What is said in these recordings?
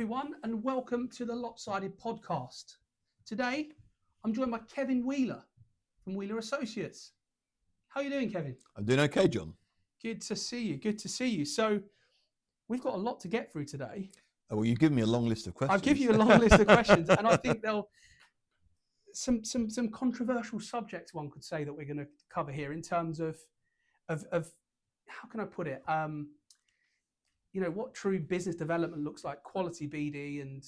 everyone, and welcome to the LOPSided Podcast. Today, I'm joined by Kevin Wheeler from Wheeler Associates. How are you doing, Kevin? I'm doing okay, John. Good to see you. Good to see you. So, we've got a lot to get through today. Oh, well, you've given me a long list of questions. I've given you a long list of questions, and I think there'll some controversial subjects, one could say, that we're going to cover here in terms of how can I put it? What true business development looks like, quality BD, and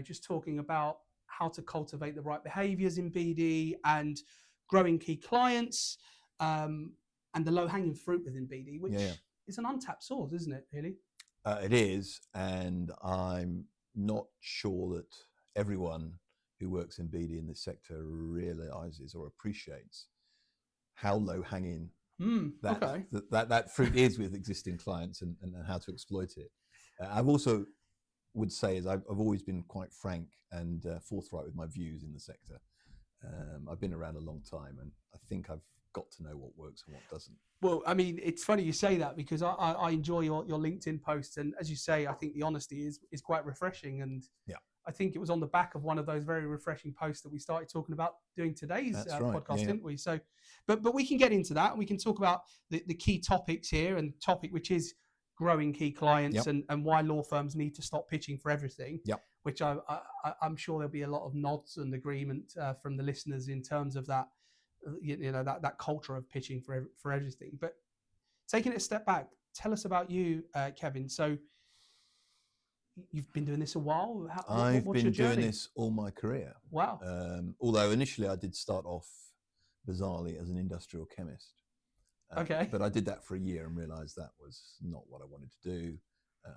just talking about how to cultivate the right behaviors in BD and growing key clients, and the low-hanging fruit within BD, which is an untapped source, isn't it, really? It is, and I'm not sure that everyone who works in BD in this sector realizes or appreciates how low-hanging that fruit is with existing clients and how to exploit it. I've also would say is I've always been quite frank and forthright with my views in the sector. I've been around a long time, and I think I've got to know what works and what doesn't. Well, I mean, it's funny you say that, because I enjoy your LinkedIn posts, and as you say, I think the honesty is quite refreshing. And I think it was on the back of one of those very refreshing posts that we started talking about doing today's podcast, didn't we? So, but we can get into that, and we can talk about the key topics here, and topic which is growing key clients and why law firms need to stop pitching for everything. Which I'm sure there'll be a lot of nods and agreement from the listeners in terms of that, that culture of pitching for everything. But taking it a step back, tell us about you, Kevin. So you've been doing this a while. I've been doing this all my career. Wow. Although initially I did start off bizarrely as an industrial chemist. But I did that for a year and realized that was not what I wanted to do.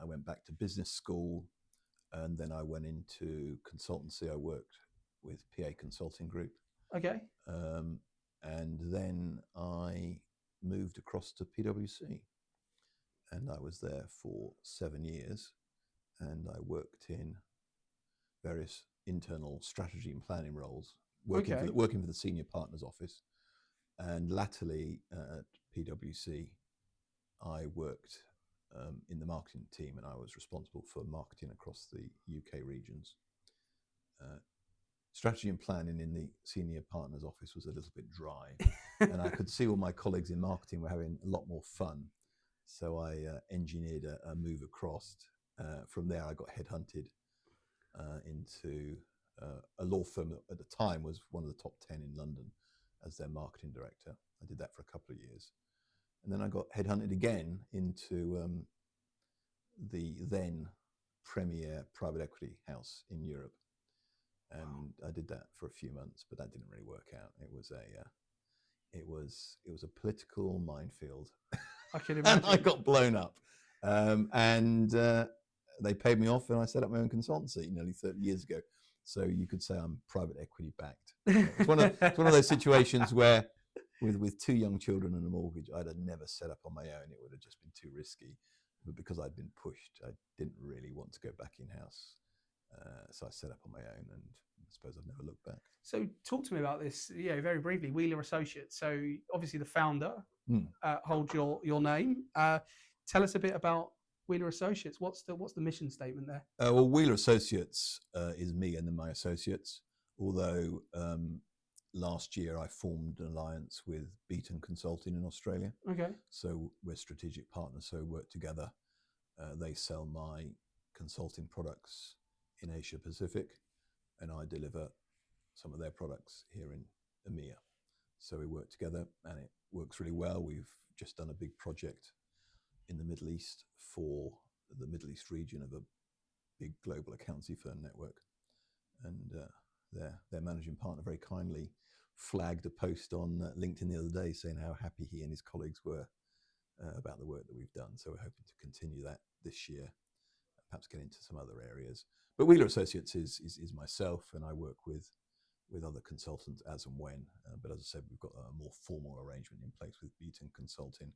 I went back to business school, and then I went into consultancy. I worked with PA Consulting Group. And then I moved across to PwC, and I was there for 7 years, and I worked in various internal strategy and planning roles, working for the senior partner's office. And latterly at PwC, I worked in the marketing team, and I was responsible for marketing across the UK regions. Strategy and planning in the senior partner's office was a little bit dry, and I could see all my colleagues in marketing were having a lot more fun. So I engineered a move across. From there, I got headhunted into a law firm that at the time was one of the top 10 in London as their marketing director. I did that for a couple of years. And then I got headhunted again into the then premier private equity house in Europe. And I did that for a few months, but that didn't really work out. It was a political minefield. I can imagine. And I got blown up. And they paid me off, and I set up my own consultancy nearly 30 years ago. So you could say I'm private equity backed. It's one of those situations where with 2 young children and a mortgage, I'd have never set up on my own. It would have just been too risky. But because I'd been pushed, I didn't really want to go back in-house. So I set up on my own, and I suppose I've never looked back. So talk to me about this, very briefly. Wheeler Associates. So obviously the founder holds your name. Tell us a bit about Wheeler Associates. What's the mission statement there? Well, Wheeler Associates is me and then my associates. Although last year I formed an alliance with Beaton Consulting in Australia. So we're strategic partners. So we work together. They sell my consulting products in Asia Pacific, and I deliver some of their products here in EMEA. So we work together, and it works really well. We've just done a big project in the Middle East for the Middle East region of a big global accountancy firm network. And their managing partner very kindly flagged a post on LinkedIn the other day saying how happy he and his colleagues were about the work that we've done. So we're hoping to continue that this year, perhaps get into some other areas. But Wheeler Associates is myself, and I work with other consultants as and when. But as I said, we've got a more formal arrangement in place with Beaton Consulting.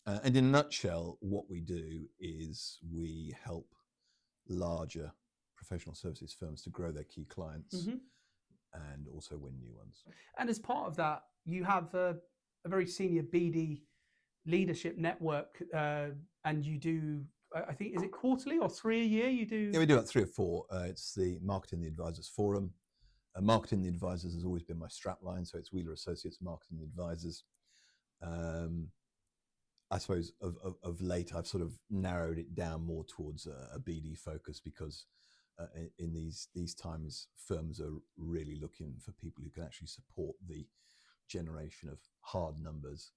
And in a nutshell, what we do is we help larger professional services firms to grow their key clients and also win new ones. And as part of that, you have a very senior BD leadership network, and you do I think, is it quarterly or 3 a year you do? Yeah, we do about 3 or 4. It's the Marketing the Advisors Forum. Marketing the Advisors has always been my strapline, so it's Wheeler Associates Marketing the Advisors. I suppose of late I've sort of narrowed it down more towards a BD focus, because in these times firms are really looking for people who can actually support the generation of hard numbers.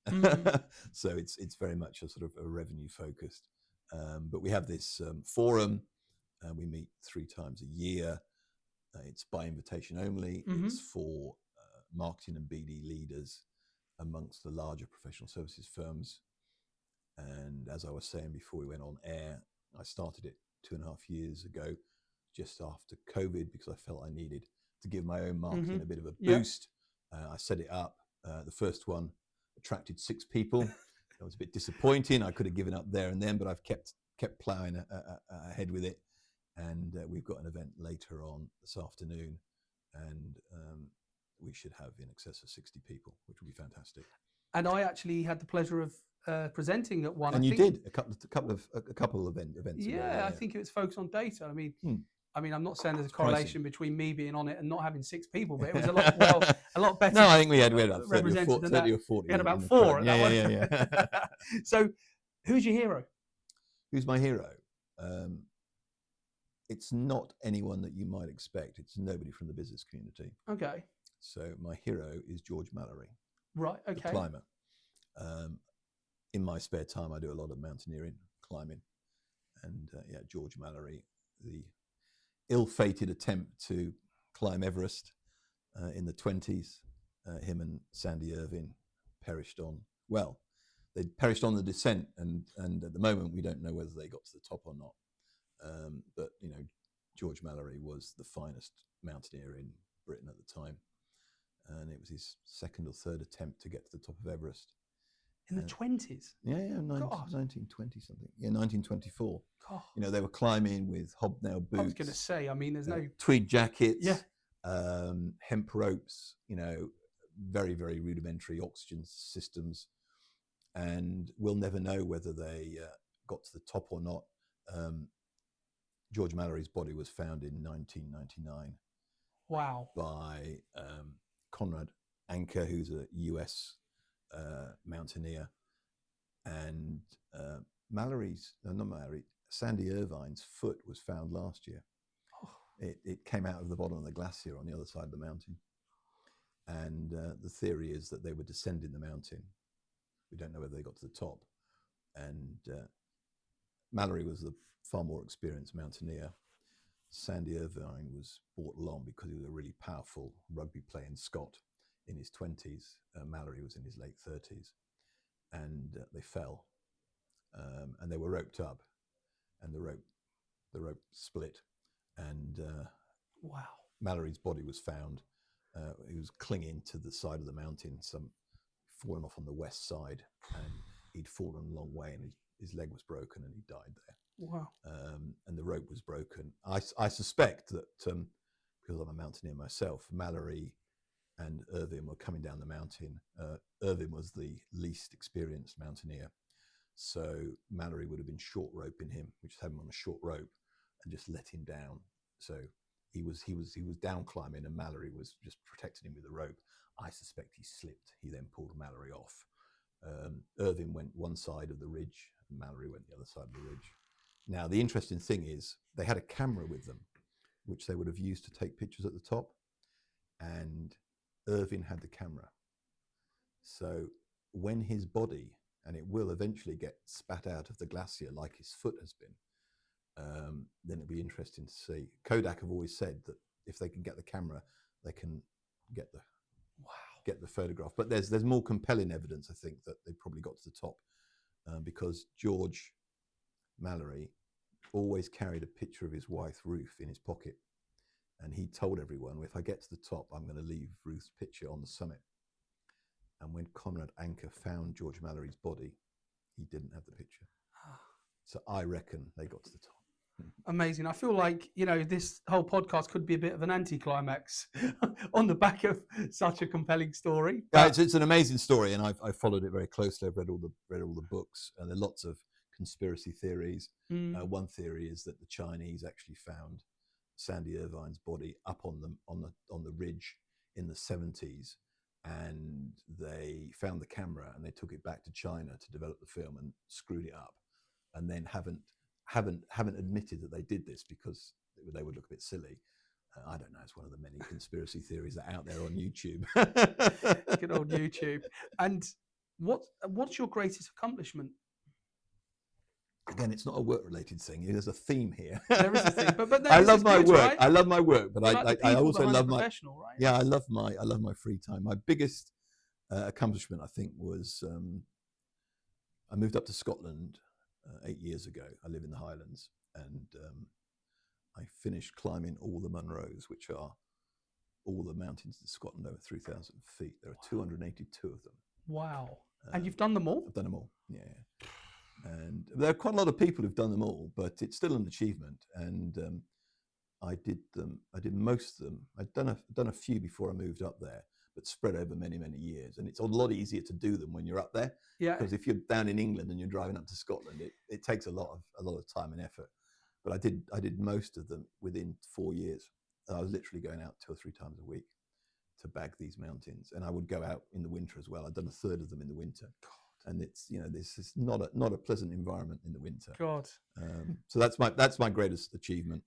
So it's very much a sort of a revenue focused. But we have this forum. We meet 3 times a year. It's by invitation only. It's for marketing and BD leaders amongst the larger professional services firms. And as I was saying before we went on air, I started it 2.5 years ago, just after COVID, because I felt I needed to give my own marketing a bit of a boost. I set it up. The first one attracted 6 people. That was a bit disappointing. I could have given up there and then, but I've kept ploughing ahead with it. And we've got an event later on this afternoon, and we should have in excess of 60 people, which will be fantastic. And I actually had the pleasure of presenting at one. And you did a couple of events. Yeah, I think it was focused on data. I mean, I'm not saying there's a correlation between me being on it and not having 6 people, but it was a lot better. No, I think we had about 30 or 40. We had about 4. Yeah. So, who's your hero? Who's my hero? It's not anyone that you might expect. It's nobody from the business community. Okay. So my hero is George Mallory. Right. Okay. The climber. In my spare time, I do a lot of mountaineering, climbing, and George Mallory, the ill-fated attempt to climb Everest in the 1920s. Him and Sandy Irvine perished on. Well, they perished on the descent, and at the moment we don't know whether they got to the top or not. But George Mallory was the finest mountaineer in Britain at the time, and it was his 2nd or 3rd attempt to get to the top of Everest. In the 20s? Yeah, 1920 something. Yeah, 1924. God. They were climbing with hobnail boots. I was going to say, there's no tweed jackets, hemp ropes. Very, very rudimentary oxygen systems, and we'll never know whether they got to the top or not. George Mallory's body was found in 1999. Wow. By Conrad Anker, who's a US mountaineer, and Sandy Irvine's foot was found last year. It came out of the bottom of the glacier on the other side of the mountain, and the theory is that they were descending the mountain. We don't know whether they got to the top, and Mallory was the far more experienced mountaineer. Sandy Irvine was brought along because he was a really powerful rugby playing Scot in his 20s. Mallory was in his late 30s, and they fell, and they were roped up, and the rope split, and wow. Mallory's body was found. He was clinging to the side of the mountain, fallen off on the west side, and he'd fallen a long way, and his leg was broken, and he died there. Wow. And the rope was broken. I suspect that, because I'm a mountaineer myself, Mallory and Irvine were coming down the mountain. Irvine was the least experienced mountaineer, so Mallory would have been short roping him, which had him on a short rope, and just let him down. So he was down climbing, and Mallory was just protecting him with the rope. I suspect he slipped. He then pulled Mallory off. Irvine went one side of the ridge, and Mallory went the other side of the ridge. Now, the interesting thing is they had a camera with them, which they would have used to take pictures at the top, and Irvine had the camera. So when his body, and it will eventually get spat out of the glacier like his foot has been, then it'll be interesting to see. Kodak have always said that if they can get the camera, they can get the photograph. But there's more compelling evidence, I think, that they probably got to the top, because George Mallory always carried a picture of his wife Ruth in his pocket, and he told everyone, if I get to the top, I'm going to leave Ruth's picture on the summit. And when Conrad Anker found George Mallory's body, he didn't have the picture. So I reckon they got to the top. Amazing. I feel like, this whole podcast could be a bit of an anticlimax on the back of such a compelling story. Yeah, it's an amazing story, and I've followed it very closely. I've read all the books, and there are lots of conspiracy theories. One theory is that the Chinese actually found Sandy Irvine's body up on the ridge in the 70s, and they found the camera and they took it back to China to develop the film and screwed it up, and then haven't admitted that they did this because they would look a bit silly. I don't know. It's one of the many conspiracy theories that are out there on YouTube. Good old YouTube. And what's your greatest accomplishment? Again, it's not a work-related thing. There's a theme here. There is a theme, but I love my work. Right? I love my work, but I also love my professional, right? Yeah, I love my free time. My biggest accomplishment, I think, was I moved up to Scotland 8 years ago. I live in the Highlands, and I finished climbing all the Munros, which are all the mountains in Scotland over 3,000 feet. There are 282 of them. Wow! And you've done them all? I've done them all. Yeah. And there are quite a lot of people who've done them all, but it's still an achievement. And I did most of them. I'd done a few before I moved up there, but spread over many, many years. And it's a lot easier to do them when you're up there. Yeah. Because if you're down in England and you're driving up to Scotland, it takes a lot of time and effort. But I did most of them within 4 years. I was literally going out 2 or 3 times a week to bag these mountains, and I would go out in the winter as well. I'd done a third of them in the winter. And it's, this is not a pleasant environment in the winter. God. So that's my greatest achievement.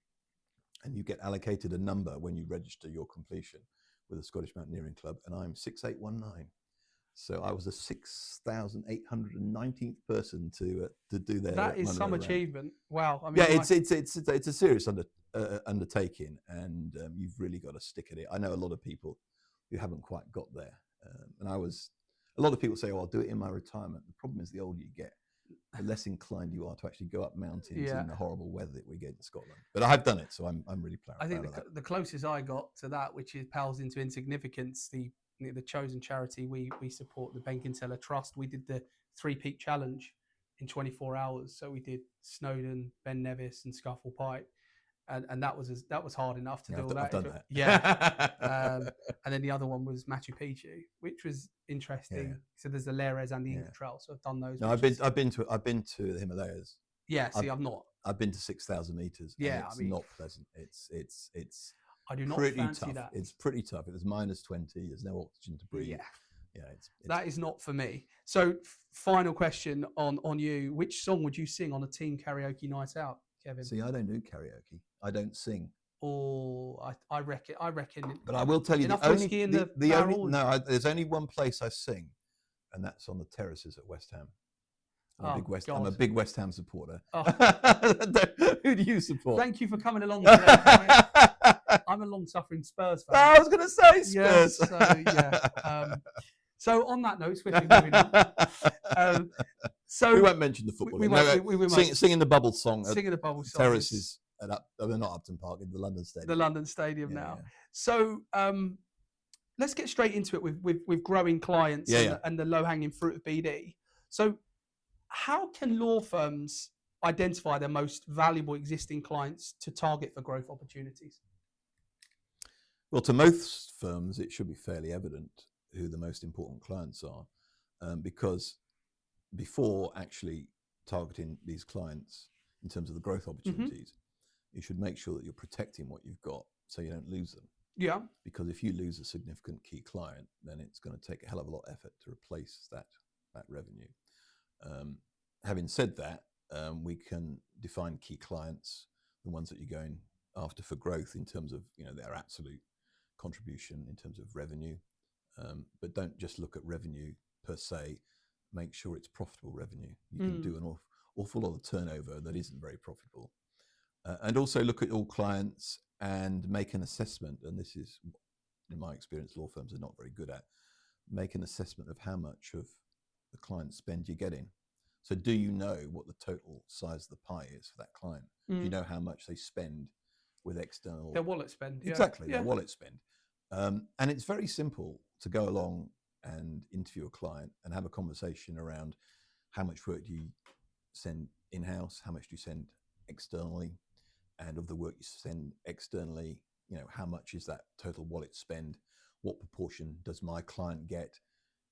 And you get allocated a number when you register your completion with the Scottish Mountaineering Club, and I'm 6819. So I was the 6,819th person to do their. That is some achievement. Wow. I mean, yeah, it's a serious undertaking, and you've really got to stick at it. I know a lot of people who haven't quite got there, and a lot of people say, "Oh, I'll do it in my retirement." The problem is, the older you get, the less inclined you are to actually go up mountains in the horrible weather that we get in Scotland. But I've done it, so I'm really proud. I think the closest I got to that, which pales into insignificance, the chosen charity we support, the Benkinseller Trust. We did the 3-peak challenge in 24 hours. So we did Snowdon, Ben Nevis, and Scuffle Pike. And that was hard enough to do all that. I've done that. Yeah. And then the other one was Machu Picchu, which was interesting. Yeah. So there's the Leres and the Inca Trail. So I've done those. No, I've been to the Himalayas. Yeah. See, I've not. I've been to 6,000 meters. Yeah. It's not pleasant. It's I do not pretty fancy tough. that. It's pretty tough. It was -20. There's no oxygen to breathe. Yeah. Yeah. That is not for me. So final question on you. Which song would you sing on a team karaoke night out, Kevin? See, I don't do karaoke. I don't sing. Oh, I reckon. But I will tell you, there's only one place I sing, and that's on the terraces at West Ham. I'm a big West Ham supporter. Oh. Who do you support? Thank you for coming along today. I'm a long-suffering Spurs fan. I was going to say Spurs. So on that note, swiftly moving on. So we won't mention the football. We won't. Singing the Bubble song. Singing the Bubble song. Terraces. They're not Upton Park, in the London Stadium. The London Stadium now. Yeah. So let's get straight into it with growing clients and the low-hanging fruit of BD. So how can law firms identify their most valuable existing clients to target for growth opportunities? Well, to most firms, it should be fairly evident who the most important clients are, because before actually targeting these clients in terms of the growth opportunities, you should make sure that you're protecting what you've got so you don't lose them. Yeah. Because if you lose a significant key client, then it's going to take a hell of a lot of effort to replace that revenue. Having said that, we can define key clients, the ones that you're going after for growth in terms of their absolute contribution in terms of revenue, but don't just look at revenue per se. Make sure it's profitable revenue. You can do an awful lot of turnover that isn't very profitable. And also look at all clients and make an assessment, and this is, in my experience, law firms are not very good at, make an assessment of how much of the client spend you're getting. So do you know what the total size of the pie is for that client? Do you know how much they spend with external? Their wallet spend. Yeah. Exactly, their wallet spend. And it's very simple to go along and interview a client and have a conversation around how much work do you send in-house, how much do you send externally, and of the work you send externally, how much is that total wallet spend? What proportion does my client get?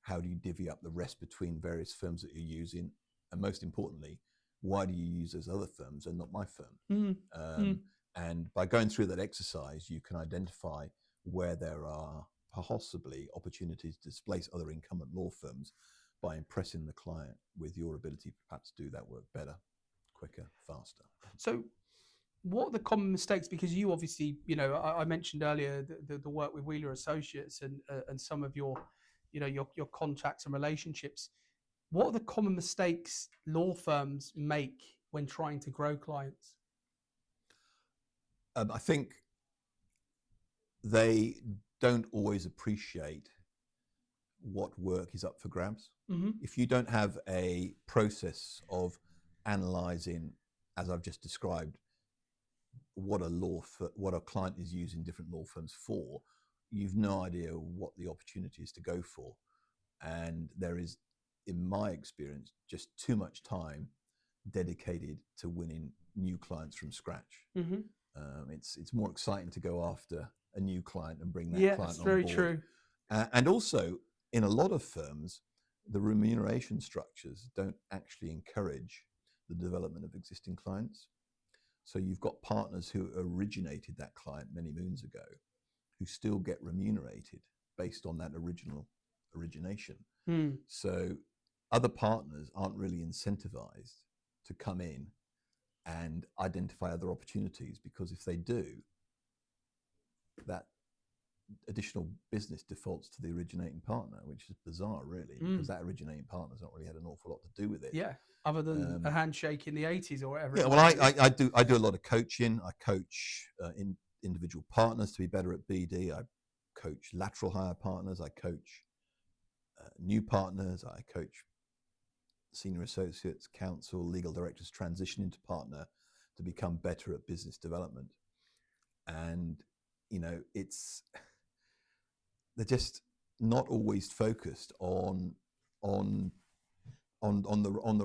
How do you divvy up the rest between various firms that you're using? And most importantly, why do you use those other firms and not my firm? And by going through that exercise, you can identify where there are possibly opportunities to displace other incumbent law firms by impressing the client with your ability perhaps to do that work better, quicker, faster. So what are the common mistakes? Because you obviously, I mentioned earlier the work with Wheeler Associates and some of your, your contacts and relationships. What are the common mistakes law firms make when trying to grow clients? I think they don't always appreciate what work is up for grabs. If you don't have a process of analyzing, as I've just described, what a client is using different law firms for, you've no idea what the opportunity is to go for. And there is, in my experience, just too much time dedicated to winning new clients from scratch. It's more exciting to go after a new client and bring that client on board. Yeah, that's very true. And also, in a lot of firms, the remuneration structures don't actually encourage the development of existing clients. So you've got partners who originated that client many moons ago who still get remunerated based on that original origination. So other partners aren't really incentivized to come in and identify other opportunities, because if they do, that additional business defaults to the originating partner, which is bizarre, really, because that originating partner's not really had an awful lot to do with it. Yeah, other than a handshake in the 80s or whatever. Yeah, well, I do a lot of coaching. I coach individual partners to be better at BD. I coach lateral hire partners. I coach new partners. I coach senior associates, counsel, legal directors transition into partner to become better at business development. And, they're just not always focused on the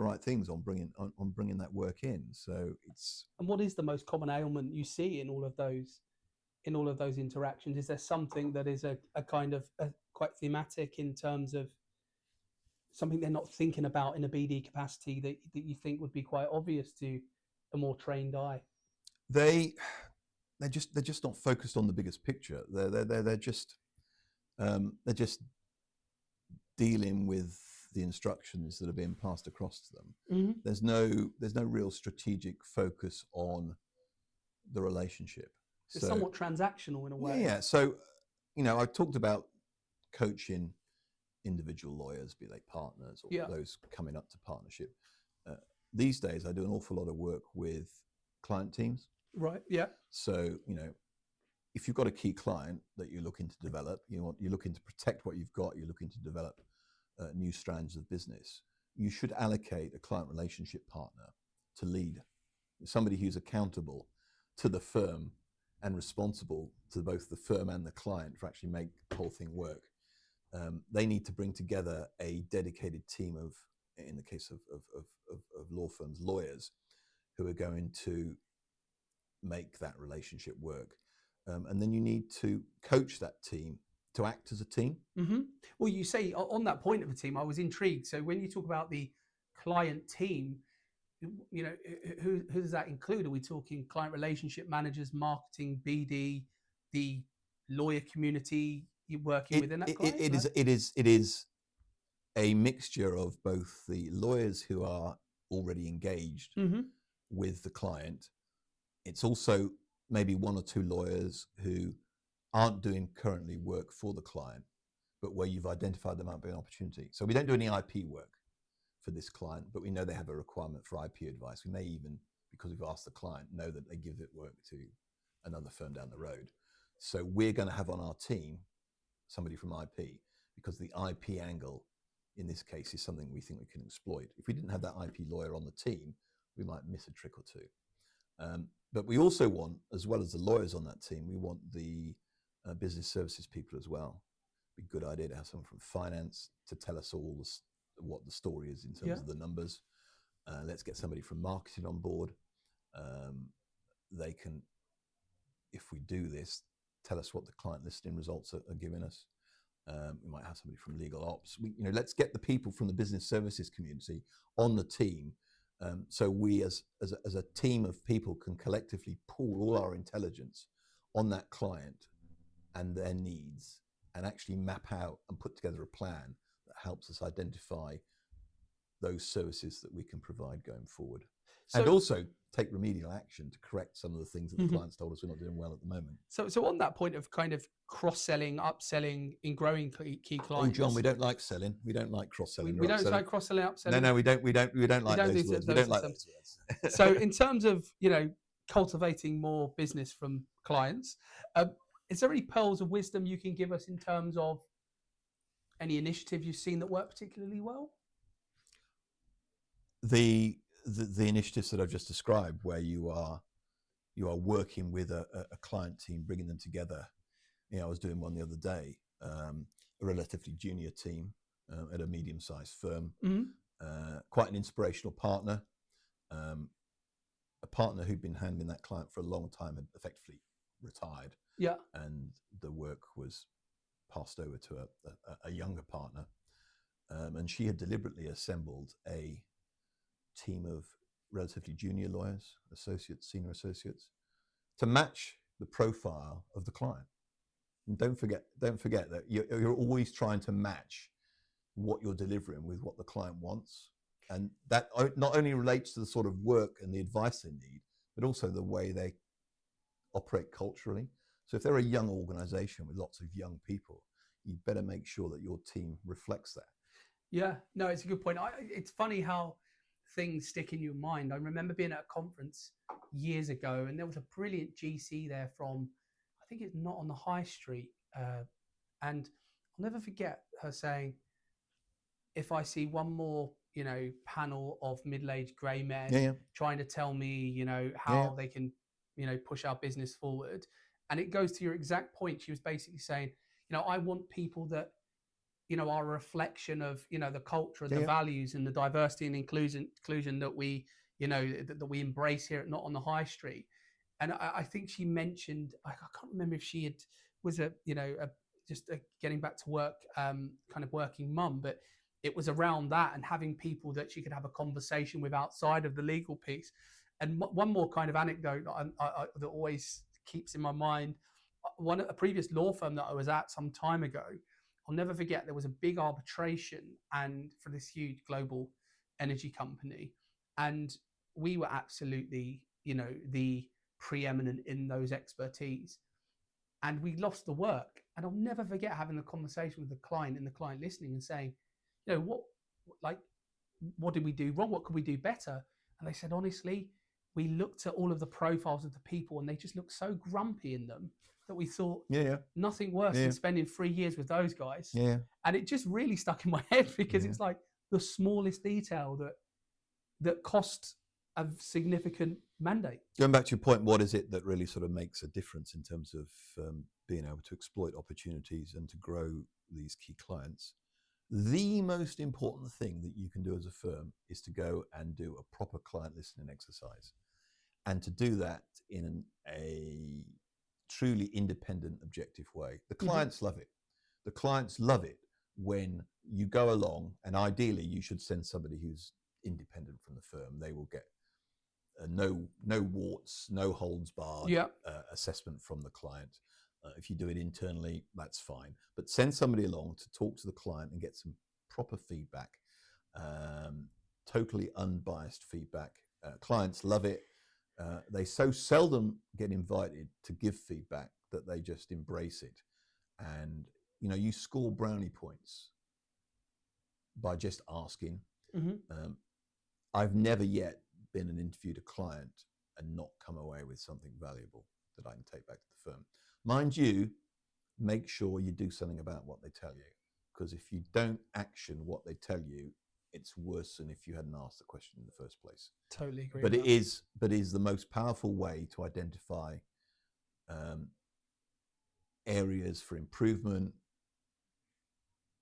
right things, on bringing that work in. So it's. And what is the most common ailment you see in all of those interactions? Is there something that is a kind of quite thematic in terms of something they're not thinking about in a BD capacity that you think would be quite obvious to a more trained eye? They're just not focused on the biggest picture. They're just dealing with the instructions that are being passed across to them. There's no real strategic focus on the relationship. It's somewhat transactional in a way. Yeah. So, I talked about coaching individual lawyers, be they partners or those coming up to partnership. These days, I do an awful lot of work with client teams. Right. Yeah. So, if you've got a key client that you're looking to develop, you're looking to protect what you've got, you're looking to develop new strands of business, you should allocate a client relationship partner to lead, somebody who's accountable to the firm and responsible to both the firm and the client for actually make the whole thing work. They need to bring together a dedicated team of, in the case of law firms, lawyers, who are going to make that relationship work. And then you need to coach that team to act as a team. Well, you say on that point of a team, I was intrigued. So when you talk about the client team, who does that include? Are we talking client relationship managers, marketing, BD, the lawyer community you're working within that client? It is a mixture of both the lawyers who are already engaged with the client. It's also maybe one or two lawyers who aren't doing currently work for the client, but where you've identified there might be an opportunity. So we don't do any IP work for this client, but we know they have a requirement for IP advice. We may even, because we've asked the client, know that they give it work to another firm down the road. So we're going to have on our team somebody from IP, because the IP angle in this case is something we think we can exploit. If we didn't have that IP lawyer on the team, we might miss a trick or two. But we also want, as well as the lawyers on that team, we want the business services people as well. It'd be a good idea to have someone from finance to tell us all what the story is in terms of the numbers. Let's get somebody from marketing on board. They can, if we do this, tell us what the client listening results are giving us. We might have somebody from LegalOps. Let's get the people from the business services community on the team So we, as a team of people, can collectively pool all our intelligence on that client and their needs, and actually map out and put together a plan that helps us identify those services that we can provide going forward. And also take remedial action to correct some of the things that the clients told us we're not doing well at the moment. So on that point of kind of cross-selling, upselling in growing key clients. Oh, John, we don't like selling. We don't like cross-selling. We don't like cross-selling, upselling. No, we don't like those words. We don't like those words. So in terms of, cultivating more business from clients, is there any pearls of wisdom you can give us in terms of any initiative you've seen that work particularly well? The initiatives that I've just described, where you are working with a client team, bringing them together. I was doing one the other day, a relatively junior team at a medium-sized firm, quite an inspirational partner, a partner who'd been handling that client for a long time, had effectively retired, and the work was passed over to a younger partner, and she had deliberately assembled a team of relatively junior lawyers, associates, senior associates, to match the profile of the client. And don't forget that you're always trying to match what you're delivering with what the client wants. And that not only relates to the sort of work and the advice they need, but also the way they operate culturally. So if they're a young organization with lots of young people, you'd better make sure that your team reflects that. Yeah, no, it's a good point. It's funny how things stick in your mind. I remember being at a conference years ago, and there was a brilliant GC there from, I think it's Not on the High Street, and I'll never forget her saying, if I see one more panel of middle-aged grey men trying to tell me how they can push our business forward, and it goes to your exact point. She was basically saying, I want people that are a reflection of, the culture, the values, and the diversity and inclusion that we, that we embrace here at Not on the High Street. And I think she mentioned, I can't remember if she was getting back to work, kind of working mum, but it was around that and having people that she could have a conversation with outside of the legal piece. And one more kind of anecdote that always keeps in my mind, a previous law firm that I was at some time ago, I'll never forget, there was a big arbitration and for this huge global energy company. And we were absolutely, the preeminent in those expertise. And we lost the work. And I'll never forget having a conversation with the client and the client listening and saying, what did we do wrong? What could we do better? And they said, honestly, we looked at all of the profiles of the people and they just looked so grumpy in them that we thought nothing worse than spending 3 years with those guys. And it just really stuck in my head because it's like the smallest detail that cost a significant mandate. Going back to your point, what is it that really sort of makes a difference in terms of being able to exploit opportunities and to grow these key clients? The most important thing that you can do as a firm is to go and do a proper client listening exercise, and to do that in a truly independent, objective way. The clients love it. The clients love it when you go along, and ideally you should send somebody who's independent from the firm. They will get no warts, no holds barred assessment from the client. If you do it internally, that's fine. But send somebody along to talk to the client and get some proper feedback, totally unbiased feedback. Clients love it. They so seldom get invited to give feedback that they just embrace it. And, you score brownie points by just asking. I've never yet been and interviewed a client and not come away with something valuable that I can take back to the firm. Mind you, make sure you do something about what they tell you, because if you don't action what they tell you, it's worse than if you hadn't asked the question in the first place. Totally agree. But it is the most powerful way to identify areas for improvement,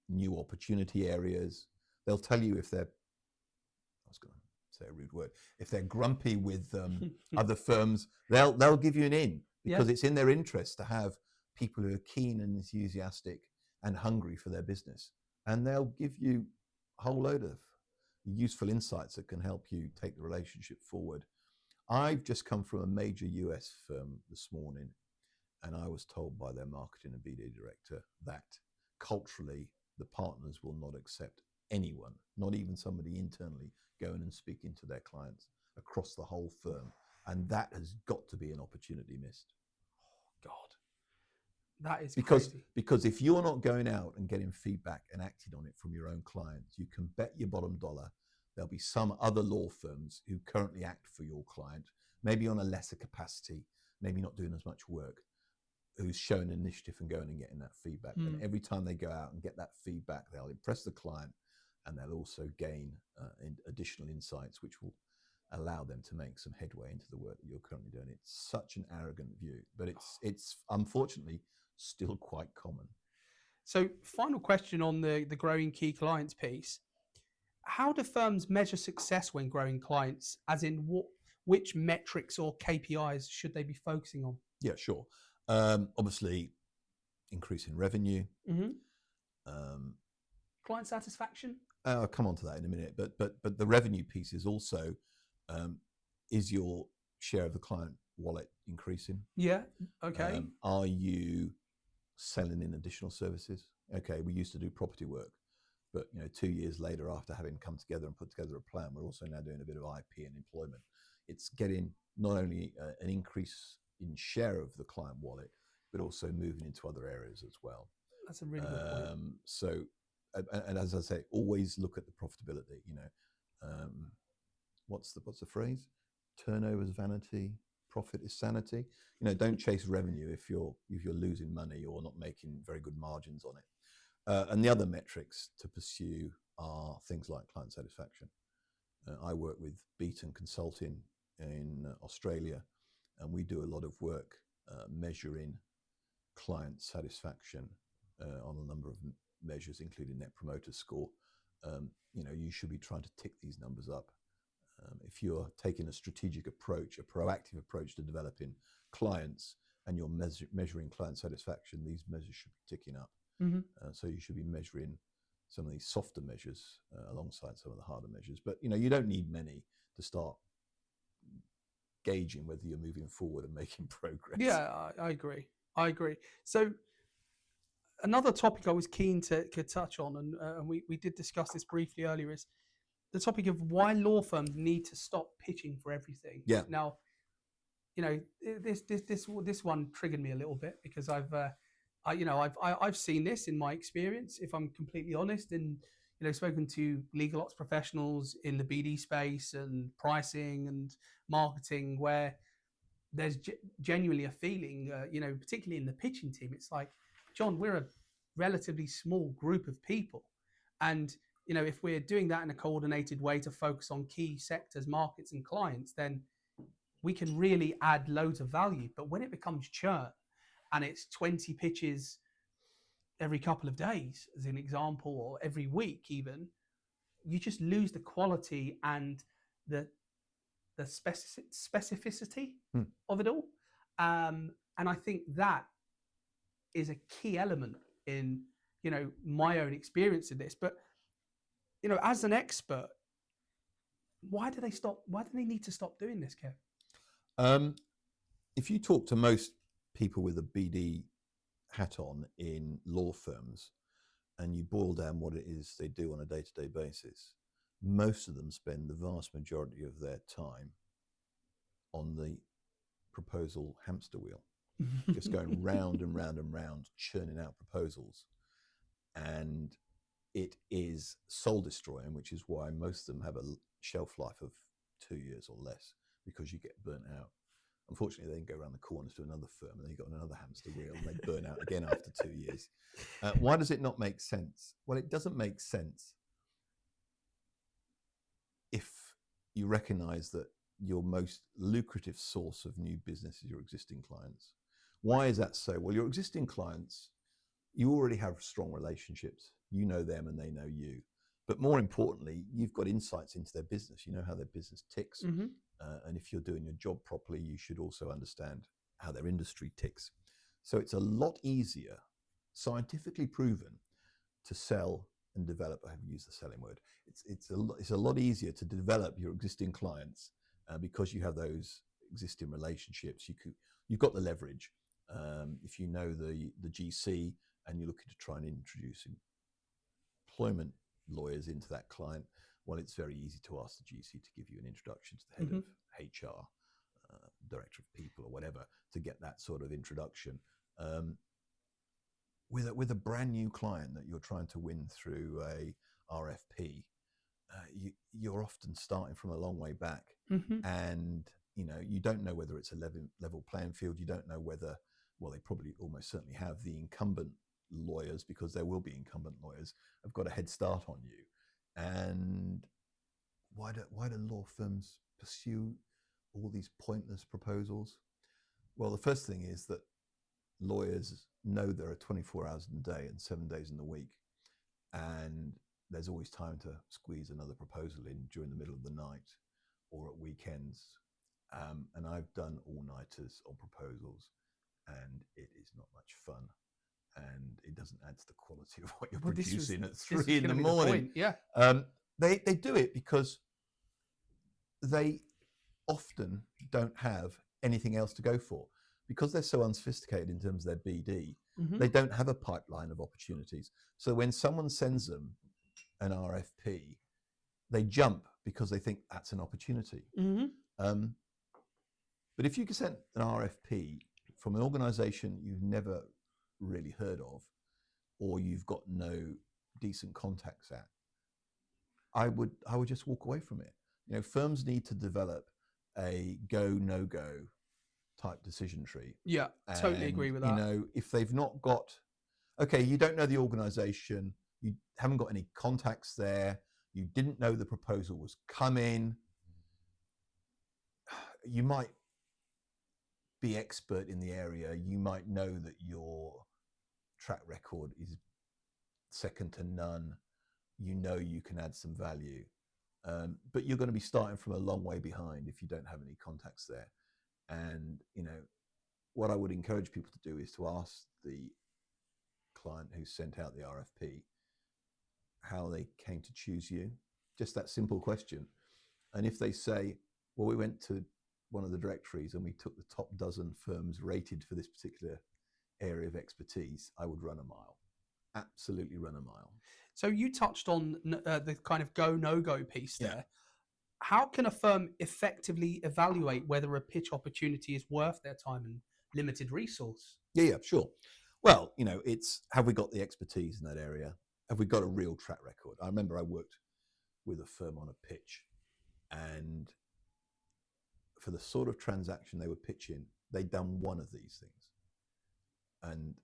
new opportunity areas. They'll tell you if they're, I was going to say a rude word, if they're grumpy with other firms, they'll give you an in, because it's in their interest to have people who are keen and enthusiastic and hungry for their business. And they'll give you a whole load of useful insights that can help you take the relationship forward. I've just come from a major US firm this morning, and I was told by their marketing and BD director that culturally, the partners will not accept anyone, not even somebody internally, going and speaking to their clients across the whole firm. And that has got to be an opportunity missed. Oh, God. That is crazy. Because if you're not going out and getting feedback and acting on it from your own clients, you can bet your bottom dollar there'll be some other law firms who currently act for your client, maybe on a lesser capacity, maybe not doing as much work, who's shown initiative and going and getting that feedback. And every time they go out and get that feedback, they'll impress the client, and they'll also gain additional insights, which will allow them to make some headway into the work that you're currently doing. It's such an arrogant view, but it's unfortunately still quite common. So final question on the growing key clients piece. How do firms measure success when growing clients, as in which metrics or KPIs should they be focusing on? Yeah, sure. Obviously, increasing revenue. Client satisfaction? I'll come on to that in a minute, but the revenue piece is also, is your share of the client wallet increasing? Yeah, okay. Are you selling in additional services? Okay, we used to do property work, but 2 years later, after having come together and put together a plan, we're also now doing a bit of IP and employment. It's getting not only an increase in share of the client wallet, but also moving into other areas as well. That's a really good point. So, and as I say, always look at the profitability. What's the phrase? Turnover is vanity, profit is sanity. Don't chase revenue if you're losing money or not making very good margins on it. And the other metrics to pursue are things like client satisfaction. I work with Beaton Consulting in Australia, and we do a lot of work measuring client satisfaction on a number of measures, including Net Promoter Score. You should be trying to tick these numbers up. If you're taking a strategic approach, a proactive approach to developing clients, and you're measuring client satisfaction, these measures should be ticking up. So you should be measuring some of these softer measures alongside some of the harder measures. But you don't need many to start gauging whether you're moving forward and making progress. Yeah, I agree. So another topic I was keen to touch on, and we did discuss this briefly earlier, is the topic of why law firms need to stop pitching for everything. Yeah. Now, this one triggered me a little bit because I've seen this in my experience, if I'm completely honest, and spoken to LegalOps professionals in the BD space and pricing and marketing, where there's genuinely a feeling, particularly in the pitching team, it's like, John, we're a relatively small group of people, and if we're doing that in a coordinated way to focus on key sectors, markets, and clients, then we can really add loads of value. But when it becomes churn, and it's 20 pitches every couple of days, as an example, or every week even, you just lose the quality and the specificity of it all. And I think that is a key element in, my own experience of this. But, as an expert, why do they need to stop doing this, Kev? If you talk to most people with a BD hat on in law firms, and you boil down what it is they do on a day-to-day basis, most of them spend the vast majority of their time on the proposal hamster wheel, just going round and round and round, churning out proposals. And it is soul destroying, which is why most of them have a shelf life of 2 years or less, because you get burnt out. Unfortunately, they can go around the corners to another firm and they've got another hamster wheel and they burn out again after 2 years. Why does it not make sense? Well, it doesn't make sense if you recognize that your most lucrative source of new business is your existing clients. Why is that so? Well, your existing clients, you already have strong relationships. You know them and they know you. But more importantly, you've got insights into their business. You know how their business ticks. And if you're doing your job properly, you should also understand how their industry ticks. So it's a lot easier, scientifically proven, to sell and develop. I haven't used the selling word. It's a lot easier to develop your existing clients because you have those existing relationships. You've got the leverage. If you know the GC and you're looking to try and introduce employment lawyers into that client, well, it's very easy to ask the GC to give you an introduction to the head of HR, director of people or whatever, to get that sort of introduction. With a brand new client that you're trying to win through a RFP, you're often starting from a long way back, and you don't know whether it's a level playing field. You don't know whether, well, they probably almost certainly have the incumbent lawyers, because there will be incumbent lawyers, have got a head start on you. And why do law firms pursue all these pointless proposals? Well, the first thing is that lawyers know there are 24 hours in a day and 7 days in the week, and there's always time to squeeze another proposal in during the middle of the night or at weekends. And I've done all-nighters on proposals, and it is not much fun, and it doesn't add to the quality of what you're producing at 3 in the morning. They do it because they often don't have anything else to go for. Because they're so unsophisticated in terms of their BD, they don't have a pipeline of opportunities. So when someone sends them an RFP, they jump because they think that's an opportunity. But if you get sent an RFP from an organization you've never really heard of, or you've got no decent contacts at, I would just walk away from it. Firms need to develop a go, no go type decision tree. Yeah, totally agree with that. If they've not got, okay, you don't know the organization, you haven't got any contacts there, you didn't know the proposal was coming, you might be expert in the area, you might know that your track record is second to none, you can add some value, but you're going to be starting from a long way behind if you don't have any contacts there. And what I would encourage people to do is to ask the client who sent out the RFP how they came to choose you. Just that simple question. And if they say, well, we went to one of the directories and we took the top dozen firms rated for this particular area of expertise, I would run a mile. Absolutely run a mile. So you touched on the kind of go, no-go piece there. How can a firm effectively evaluate whether a pitch opportunity is worth their time and limited resource? Yeah, sure. Well, it's, have we got the expertise in that area? Have we got a real track record? I remember I worked with a firm on a pitch, and for the sort of transaction they were pitching, they'd done one of these things, and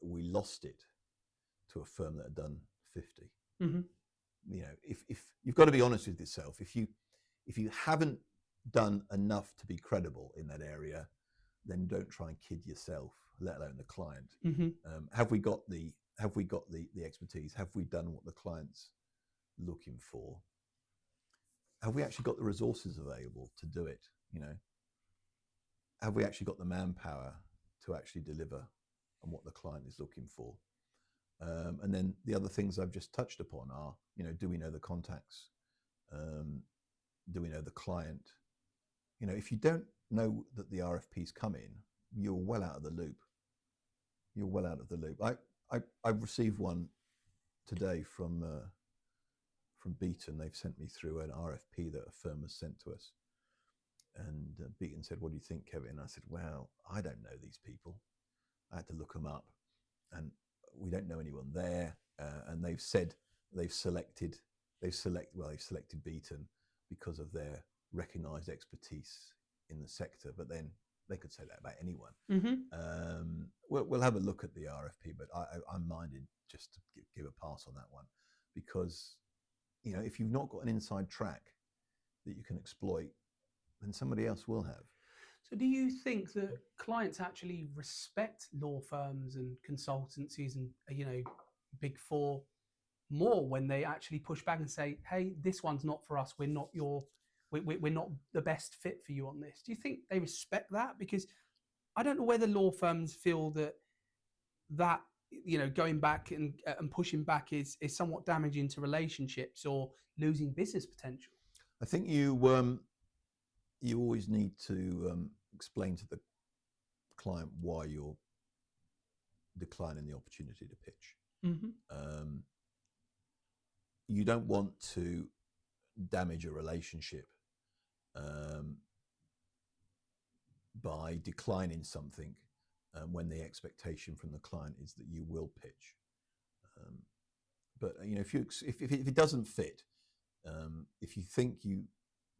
we lost it to a firm that had done 50. If you've got to be honest with yourself, if you haven't done enough to be credible in that area, then don't try and kid yourself, let alone the client. Have we got the expertise? Have we done what the client's looking for? Have we actually got the resources available to do it? Have we actually got the manpower to actually deliver on what the client is looking for? And then the other things I've just touched upon are, do we know the contacts? Do we know the client? If you don't know that the RFP's coming, you're well out of the loop. You're well out of the loop. I've received one today from Beaton. They've sent me through an RFP that a firm has sent to us. And Beaton said, "What do you think, Kevin?" And I said, "Well, I don't know these people. I had to look them up, and we don't know anyone there." And they've said they've selected Beaton because of their recognised expertise in the sector. But then they could say that about anyone. We'll have a look at the RFP, but I'm minded just to give a pass on that one, because if you've not got an inside track that you can exploit, then somebody else will have. So do you think that clients actually respect law firms and consultancies and big four more when they actually push back and say, hey, this one's not for us, we're not the best fit for you on this? Do you think they respect that? Because I don't know whether law firms feel that going back and pushing back is somewhat damaging to relationships or losing business potential? I think you always need to explain to the client why you're declining the opportunity to pitch. Mm-hmm. You don't want to damage a relationship by declining something when the expectation from the client is that you will pitch. But if it doesn't fit, if you think you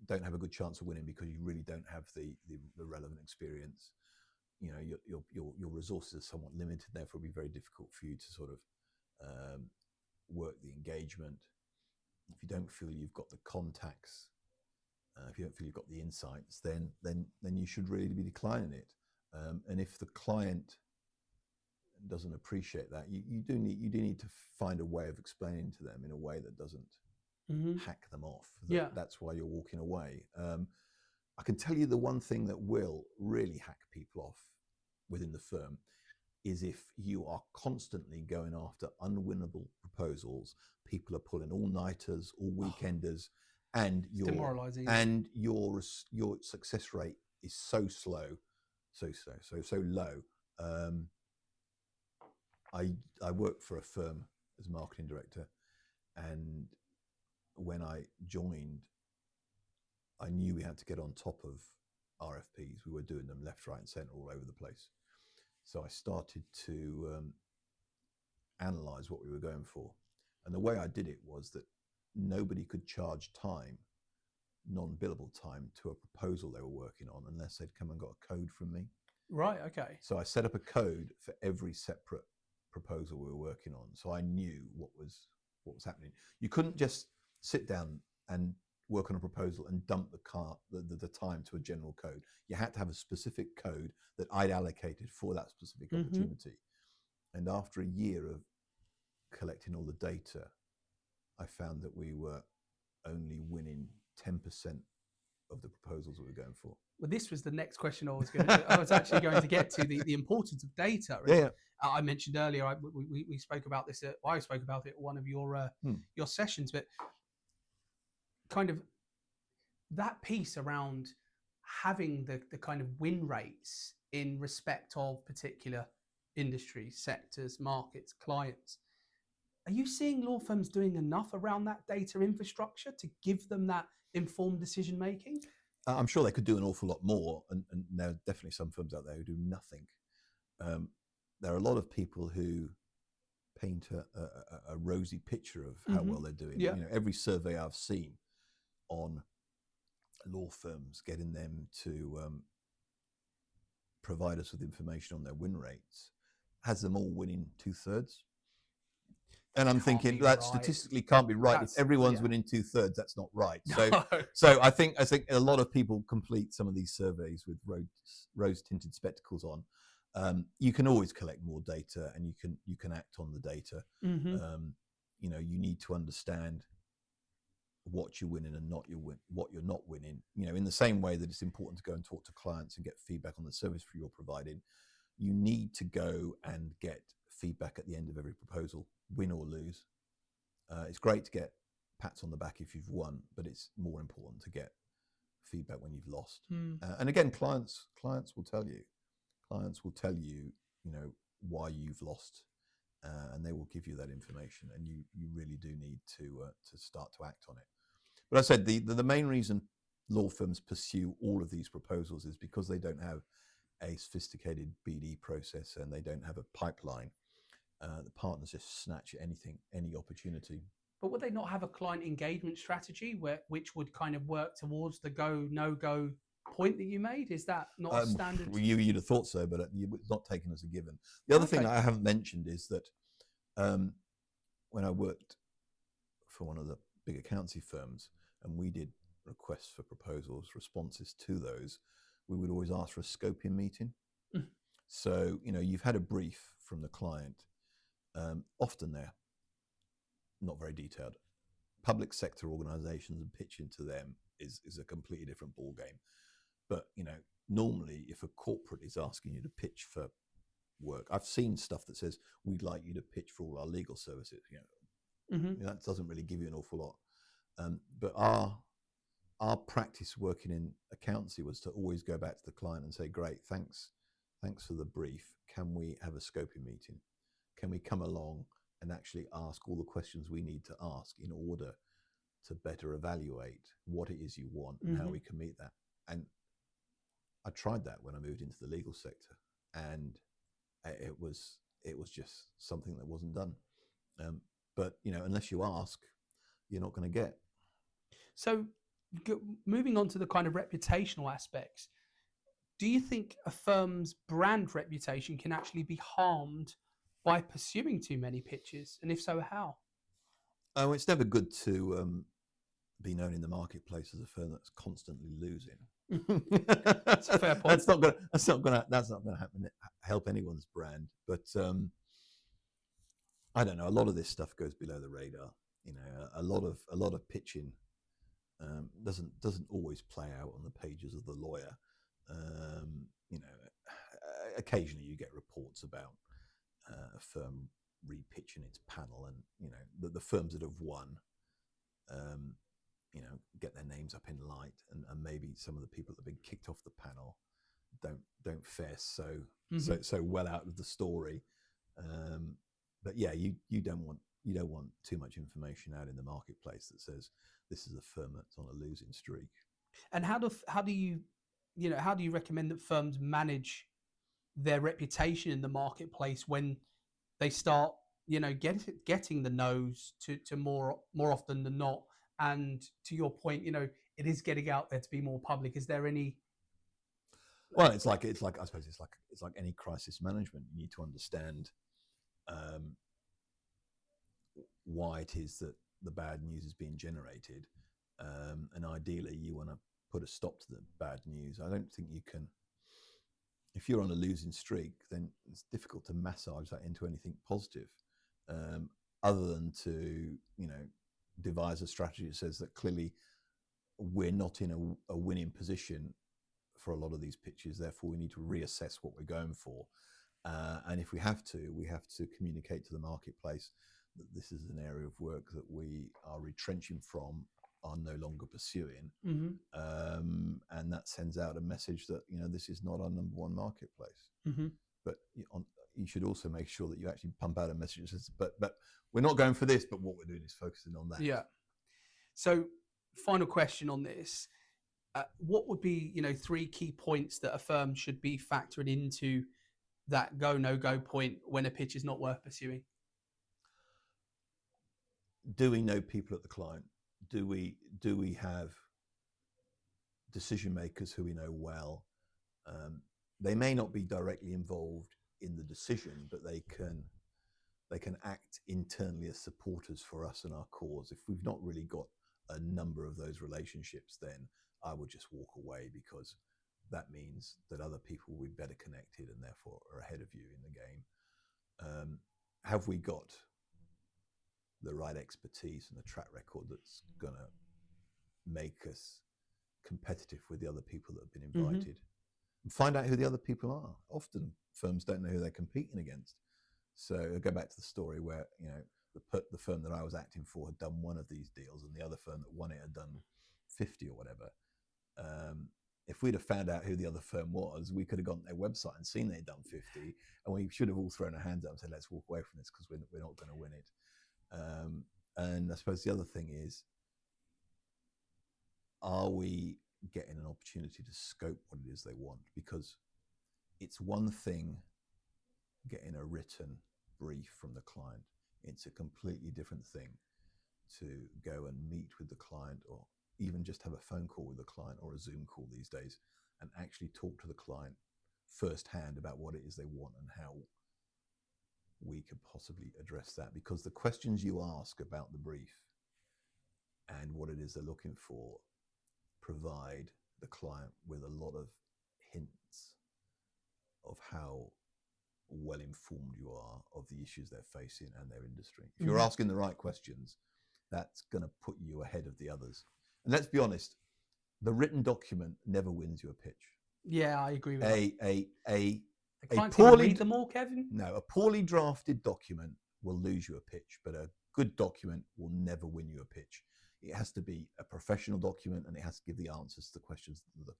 don't have a good chance of winning because you really don't have the relevant experience, your resources are somewhat limited. Therefore, it'll be very difficult for you to sort of work the engagement. If you don't feel you've got the contacts, if you don't feel you've got the insights, then you should really be declining it. And if the client doesn't appreciate that, you do need to find a way of explaining to them in a way that doesn't hack them off. That's why you're walking away. I can tell you the one thing that will really hack people off within the firm is if you are constantly going after unwinnable proposals. People are pulling all-nighters, all weekenders, and your success rate is so low. I worked for a firm as marketing director, and when I joined, I knew we had to get on top of RFPs. We were doing them left, right, and centre all over the place. So I started to analyse what we were going for. And the way I did it was that nobody could charge time, non-billable time, to a proposal they were working on unless they'd come and got a code from me. Right, okay. So I set up a code for every separate proposal we were working on. So I knew what was happening. You couldn't just sit down and work on a proposal and dump the time to a general code. You had to have a specific code that I'd allocated for that specific opportunity. And after a year of collecting all the data, I found that we were only winning 10% of the proposals that we were going for. Well, this was the next question I was actually going to get to, the importance of data. Yeah. I mentioned earlier, we spoke about this. I spoke about it at one of your sessions, but kind of that piece around having the kind of win rates in respect of particular industries, sectors, markets, clients. Are you seeing law firms doing enough around that data infrastructure to give them that informed decision making? I'm sure they could do an awful lot more, and there are definitely some firms out there who do nothing. There are a lot of people who paint a rosy picture of how well they're doing. Yeah. Every survey I've seen on law firms, getting them to provide us with information on their win rates, has them all winning 2/3. And I'm thinking that statistically can't be right. If everyone's winning 2/3, that's not right. So I think a lot of people complete some of these surveys with rose-tinted spectacles on. You can always collect more data, and you can act on the data. You need to understand what you're winning and what you're not winning. In the same way that it's important to go and talk to clients and get feedback on the service you're providing, you need to go and get feedback at the end of every proposal, win or lose. It's great to get pats on the back if you've won, but it's more important to get feedback when you've lost. And again, clients will tell you. Clients will tell you, why you've lost, and they will give you that information. And you really do need to start to act on it. But I said the main reason law firms pursue all of these proposals is because they don't have a sophisticated BD process and they don't have a pipeline. The partners just snatch at any opportunity. But would they not have a client engagement strategy which would kind of work towards the go, no go point that you made? Is that not a standard? Well, you'd have thought so, but it's not taken as a given. The other thing I haven't mentioned is that when I worked for one of the big accountancy firms and we did requests for proposals, responses to those, we would always ask for a scoping meeting. So, you've had a brief from the client. Often they're not very detailed. Public sector organisations and pitching to them is a completely different ballgame. But, normally if a corporate is asking you to pitch for work. I've seen stuff that says we'd like you to pitch for all our legal services. That doesn't really give you an awful lot. But our practice working in accountancy was to always go back to the client and say, great, thanks for the brief. Can we have a scoping meeting? Can we come along and actually ask all the questions we need to ask in order to better evaluate what it is you want and how we can meet that? And I tried that when I moved into the legal sector, and it was just something that wasn't done. But unless you ask, you're not going to get. So moving on to the kind of reputational aspects, do you think a firm's brand reputation can actually be harmed by pursuing too many pitches? And if so, how? Oh, it's never good to be known in the marketplace as a firm that's constantly losing. That's a fair point. That's not gonna help anyone's brand. But I don't know. A lot of this stuff goes below the radar. A lot of pitching doesn't always play out on the pages of the lawyer. Occasionally you get reports about a firm repitching its panel, and the firms that have won, get their names up in light, and maybe some of the people that have been kicked off the panel don't fare so well out of the story. But yeah, you don't want too much information out in the marketplace that says this is a firm that's on a losing streak. And how do you recommend that firms manage their reputation in the marketplace when they start getting the no's to more often than not? And to your point, it is getting out there to be more public. Is there any? Well, it's like I suppose it's like any crisis management. You need to understand why it is that the bad news is being generated, and ideally you want to put a stop to the bad news. I don't think you can. If you're on a losing streak, then it's difficult to massage that into anything positive, other than to devise a strategy that says that clearly we're not in a winning position for a lot of these pitches, therefore we need to reassess what we're going for, and if we have to communicate to the marketplace that this is an area of work that we are retrenching from, are no longer pursuing, and that sends out a message that this is not our number one marketplace. But you should also make sure that you actually pump out a message that says, but we're not going for this, but what we're doing is focusing on that. Yeah. So final question on this. What would be, 3 key points that a firm should be factoring into that go, no go point when a pitch is not worth pursuing? Do we know people at the client? Do we have decision makers who we know well? They may not be directly involved in the decision, but they can act internally as supporters for us and our cause. If we've not really got a number of those relationships, then I would just walk away, because that means that other people will be better connected and therefore are ahead of you in the game. Have we got the right expertise and the track record that's going to make us competitive with the other people that have been invited? And find out who the other people are. Often firms don't know who they're competing against. So I'll go back to the story where the firm that I was acting for had done one of these deals, and the other firm that won it had done 50 or whatever. If we'd have found out who the other firm was, we could have gone to their website and seen they'd done 50, and we should have all thrown our hands up and said, let's walk away from this because we're not going to win it. And I suppose the other thing is, are we getting an opportunity to scope what it is they want? Because it's one thing getting a written brief from the client. It's a completely different thing to go and meet with the client, or even just have a phone call with the client or a Zoom call these days, and actually talk to the client firsthand about what it is they want and how we could possibly address that. Because the questions you ask about the brief and what it is they're looking for provide the client with a lot of hints of how well informed you are of the issues they're facing and their industry. If you're asking the right questions, that's going to put you ahead of the others. And let's be honest, the written document never wins you a pitch. Yeah, I agree with that. The clients can read them all, Kevin? No, a poorly drafted document will lose you a pitch, but a good document will never win you a pitch. It has to be a professional document, and it has to give the answers to the questions that the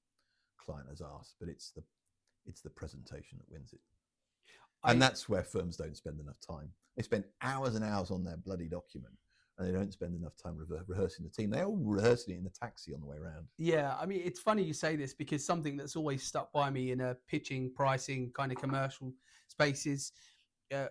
client has asked. But it's the presentation that wins it. And that's where firms don't spend enough time. They spend hours and hours on their bloody document, and they don't spend enough time rehearsing the team. They're all rehearsing it in the taxi on the way around. Yeah, I mean, it's funny you say this, because something that's always stuck by me in a pitching, pricing kind of commercial spaces,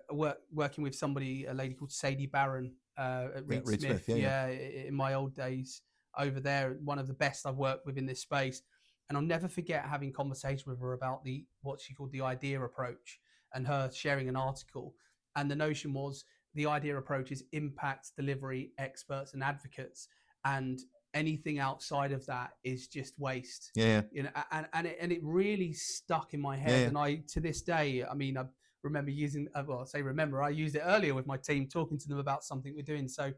working with a lady called Sadie Barron at Reed Smith. In my old days over there, one of the best I've worked with in this space. And I'll never forget having conversation with her about what she called the idea approach, and her sharing an article. And the notion was the idea approach is impact, delivery, experts, and advocates. And anything outside of that is just waste. Yeah. You know, and it really stuck in my head. And I, to this day, I mean, I remember using, I used it earlier with my team, talking to them about something we're doing. So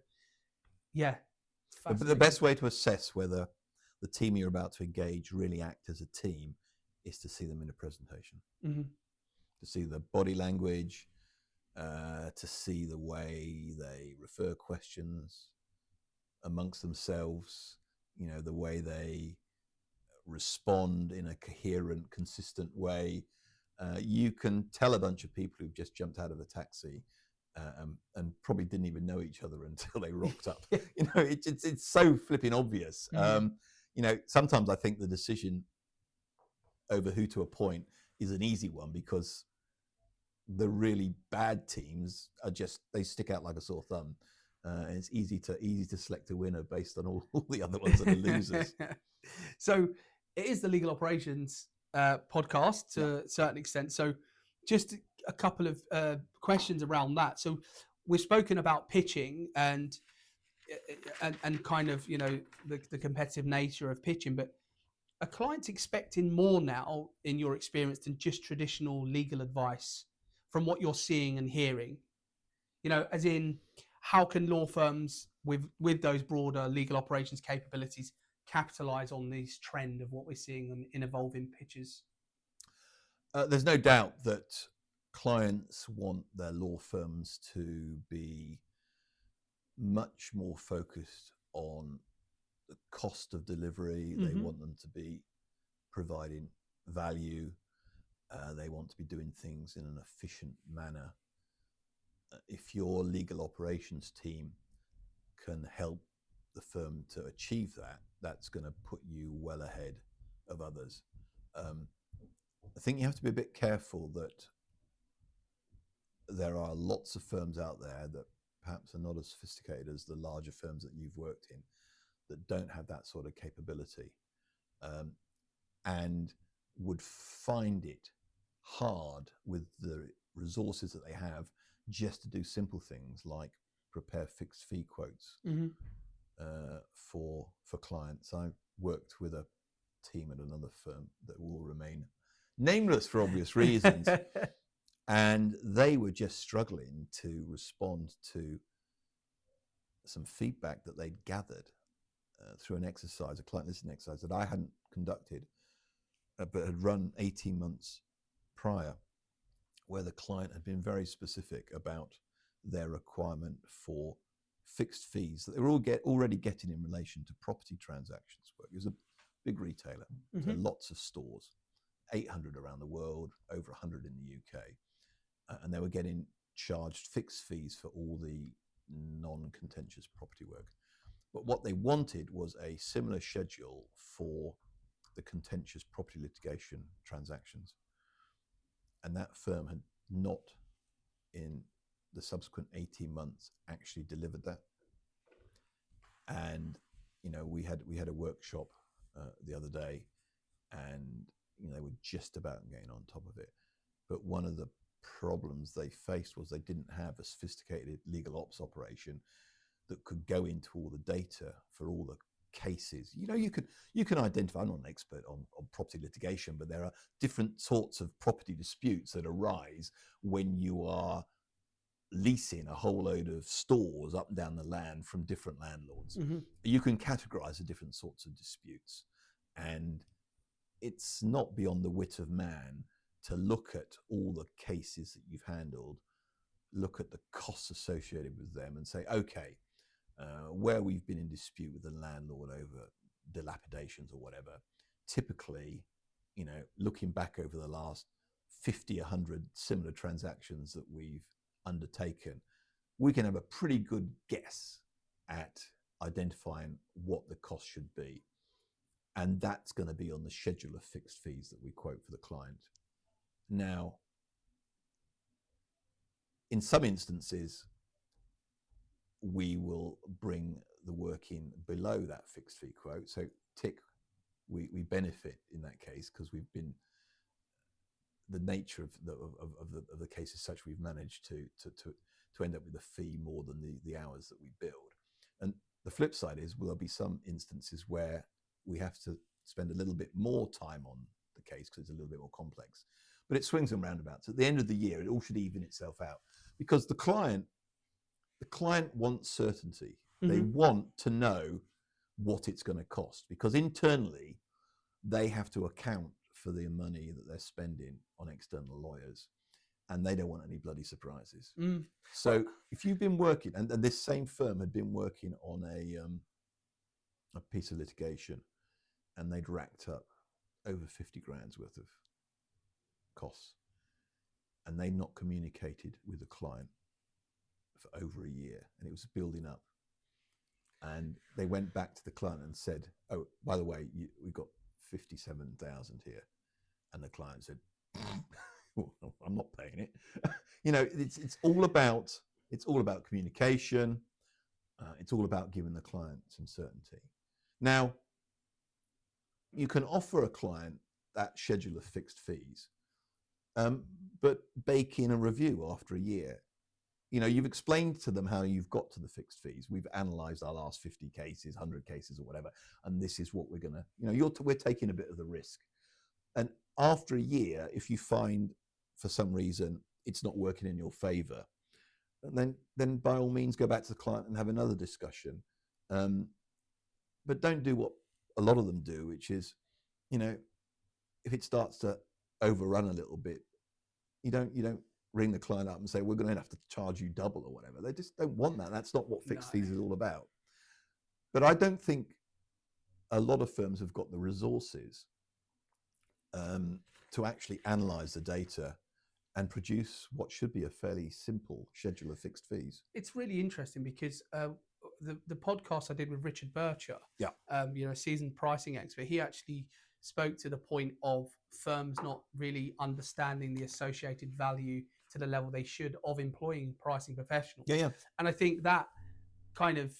yeah. But the best way to assess whether the team you're about to engage really act as a team is to see them in a presentation, to see the body language, to see the way they refer questions amongst themselves, you know, the way they respond in a coherent, consistent way. You can tell a bunch of people who've just jumped out of a taxi and probably didn't even know each other until they rocked up. You know, it's so flipping obvious. You know, sometimes I think the decision over who to appoint is an easy one, because the really bad teams are they stick out like a sore thumb. And it's easy to select a winner based on all the other ones that are losers. So it is the Legal Operations podcast to a certain extent. So just a couple of questions around that. So we've spoken about pitching and kind of, you know, the competitive nature of pitching, but are clients expecting more now, in your experience, than just traditional legal advice from what you're seeing and hearing? You know, as in, how can law firms with those broader legal operations capabilities capitalize on this trend of what we're seeing in evolving pitches? There's no doubt that clients want their law firms to be much more focused on the cost of delivery. They want them to be providing value. They want to be doing things in an efficient manner. If your legal operations team can help the firm to achieve that, that's going to put you well ahead of others. I think you have to be a bit careful that there are lots of firms out there that perhaps are not as sophisticated as the larger firms that you've worked in, that don't have that sort of capability, and would find it hard with the resources that they have just to do simple things like prepare fixed fee quotes for clients. I worked with a team at another firm that will remain nameless for obvious reasons, and they were just struggling to respond to some feedback that they'd gathered through an exercise, a client listening exercise that I hadn't conducted, but had run 18 months prior, where the client had been very specific about their requirement for fixed fees that they were already getting in relation to property transactions work. It was a big retailer, so lots of stores, 800 around the world, over 100 in the UK, and they were getting charged fixed fees for all the non-contentious property work. But what they wanted was a similar schedule for the contentious property litigation transactions. And that firm had not, in the subsequent 18 months, actually delivered that. And, you know, we had a workshop the other day, and, you know, they were just about getting on top of it. But one of the problems they faced was they didn't have a sophisticated legal ops operation that could go into all the data for all the cases. You know, you can identify, I'm not an expert on property litigation, but there are different sorts of property disputes that arise when you are leasing a whole load of stores up and down the land from different landlords. You can categorize the different sorts of disputes, and it's not beyond the wit of man to look at all the cases that you've handled, look at the costs associated with them, and say, okay, where we've been in dispute with the landlord over dilapidations or whatever, typically, looking back over the last 50, 100 similar transactions that we've undertaken, we can have a pretty good guess at identifying what the cost should be. And that's going to be on the schedule of fixed fees that we quote for the client. Now, in some instances, we will bring the work in below that fixed fee quote. So we benefit in that case because we've been, the nature of the case is such we've managed to end up with a fee more than the hours that we build. And the flip side is, will there be some instances where we have to spend a little bit more time on the case because it's a little bit more complex. But it swings and roundabouts. At the end of the year, it all should even itself out, because the client wants certainty. They want to know what it's going to cost, because internally they have to account for the money that they're spending on external lawyers, and they don't want any bloody surprises. So if you've been working, and this same firm had been working on a piece of litigation, and they'd racked up over 50 grand's worth of costs, and they'd not communicated with the client for over a year, and it was building up. And they went back to the client and said, oh, by the way, we've got 57,000 here. And the client said, well, I'm not paying it. It's all about communication. It's all about giving the client some certainty. Now, you can offer a client that schedule of fixed fees, but bake in a review after a year. You've explained to them how you've got to the fixed fees. We've analysed our last 50 cases, 100 cases or whatever, and this is what we're going to, we're taking a bit of the risk. And after a year, if you find for some reason it's not working in your favour, then by all means go back to the client and have another discussion. But don't do what a lot of them do, which is, if it starts to overrun a little bit, you don't ring the client up and say, we're going to have to charge you double or whatever. They just don't want that. That's not what fixed fees is all about. But I don't think a lot of firms have got the resources to actually analyze the data and produce what should be a fairly simple schedule of fixed fees. It's really interesting because the podcast I did with Richard Bircher, seasoned pricing expert, he actually spoke to the point of firms not really understanding the associated value to the level they should of employing pricing professionals. And I think that kind of